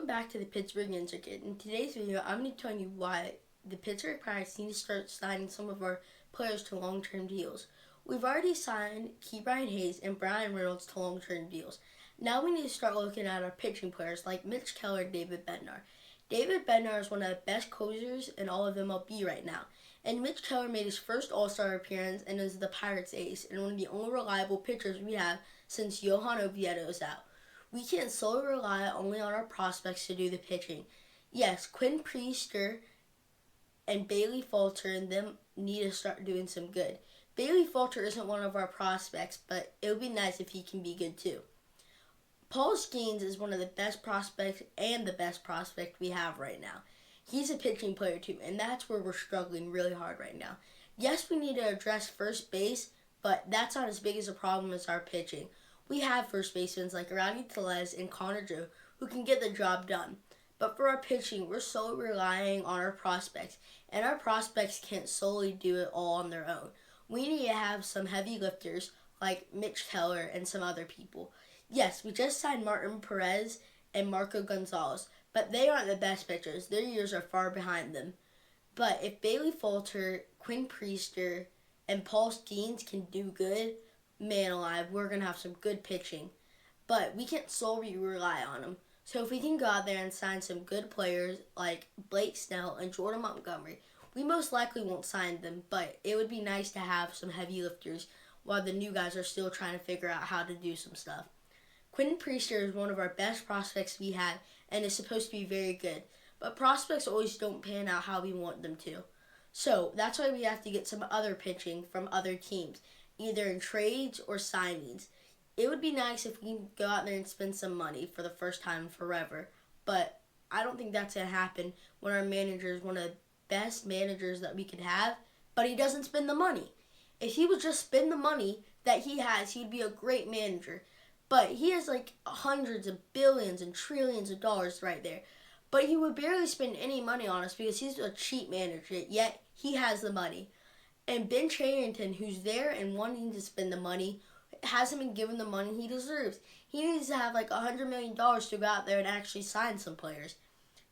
back to the Pittsburgh Intricate. In today's video, I'm going to tell you why the Pittsburgh Pirates need to start signing some of our players to long-term deals. We've already signed Ke'Bryan Hayes and Bryan Reynolds to long-term deals. Now we need to start looking at our pitching players like Mitch Keller and David Bednar. David Bednar is one of the best closers in all of MLB right now. And Mitch Keller made his first All-Star appearance and is the Pirates ace and one of the only reliable pitchers we have since Johan Oviedo is out. We can't solely rely only on our prospects to do the pitching. Yes, Quinn Priester and Bailey Falter and them need to start doing some good. Bailey Falter isn't one of our prospects, but it would be nice if he can be good too. Paul Skeens is one of the best prospects and the best prospect we have right now. He's a pitching player too, and that's where we're struggling really hard right now. Yes, we need to address first base, but that's not as big as a problem as our pitching. We have first basemen like Rowdy Tellez and Connor Joe who can get the job done. But for our pitching, we're solely relying on our prospects, and our prospects can't solely do it all on their own. We need to have some heavy lifters like Mitch Keller and some other people. Yes, we just signed Martin Perez and Marco Gonzalez, but they aren't the best pitchers. Their years are far behind them. But if Bailey Falter, Quinn Priester, and Paul Skeens can do good, man alive, we're going to have some good pitching. But we can't solely rely on them. So if we can go out there and sign some good players like Blake Snell and Jordan Montgomery, we most likely won't sign them, but it would be nice to have some heavy lifters while the new guys are still trying to figure out how to do some stuff. Quinn Priester is one of our best prospects we have and is supposed to be very good, but prospects always don't pan out how we want them to. So that's why we have to get some other pitching from other teams, either in trades or signings. It would be nice if we can go out there and spend some money for the first time in forever, but I don't think that's going to happen when our manager is one of the best managers that we could have, but he doesn't spend the money. If he would just spend the money that he has, he would be a great manager. But he has like hundreds of billions and trillions of dollars right there. But he would barely spend any money on us because he's a cheap manager, yet he has the money. And Ben Cherington, who's there and wanting to spend the money, hasn't been given the money he deserves. He needs to have like $100 million to go out there and actually sign some players.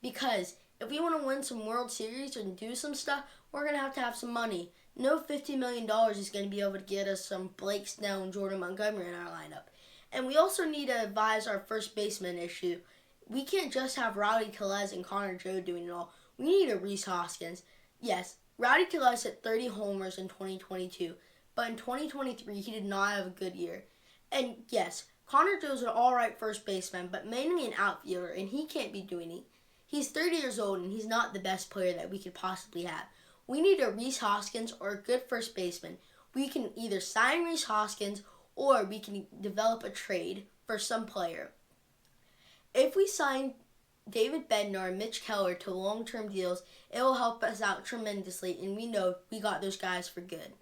Because if we want to win some World Series and do some stuff, we're going to have some money. No $50 million is going to be able to get us some Blake Snell and Jordan Montgomery in our lineup. And we also need to advise our first baseman issue. We can't just have Rowdy Tellez and Connor Joe doing it all. We need a Rhys Hoskins. Yes, Rowdy Tellez hit 30 homers in 2022, but in 2023 he did not have a good year. And yes, Connor Joe's an alright first baseman, but mainly an outfielder, and he can't be doing it. He's 30 years old, and he's not the best player that we could possibly have. We need a Rhys Hoskins or a good first baseman. We can either sign Rhys Hoskins or we can develop a trade for some player. If we sign David Bednar and Mitch Keller to long-term deals, it will help us out tremendously, and we know we got those guys for good.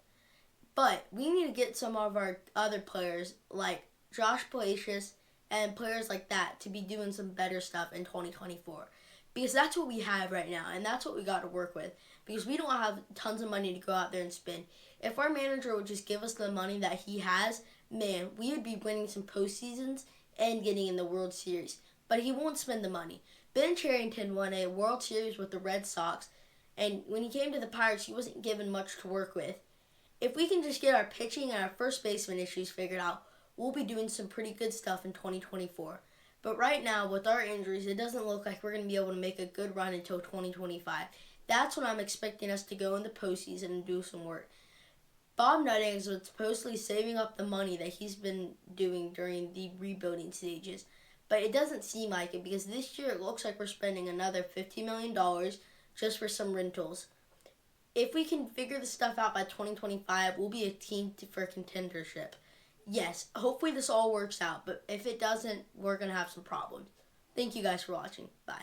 But we need to get some of our other players, like Josh Palacios and players like that, to be doing some better stuff in 2024. Because that's what we have right now, and that's what we got to work with. Because we don't have tons of money to go out there and spend. If our manager would just give us the money that he has, man, we would be winning some postseasons and getting in the World Series. But he won't spend the money. Ben Cherington won a World Series with the Red Sox, and when he came to the Pirates, he wasn't given much to work with. If we can just get our pitching and our first baseman issues figured out, we'll be doing some pretty good stuff in 2024. But right now, with our injuries, it doesn't look like we're going to be able to make a good run until 2025. That's when I'm expecting us to go in the postseason and do some work. Bob Nutting is supposedly saving up the money that he's been doing during the rebuilding stages. But it doesn't seem like it because this year it looks like we're spending another $50 million just for some rentals. If we can figure this stuff out by 2025, we'll be a team for contendership. Yes, hopefully this all works out, but if it doesn't, we're going to have some problems. Thank you guys for watching. Bye.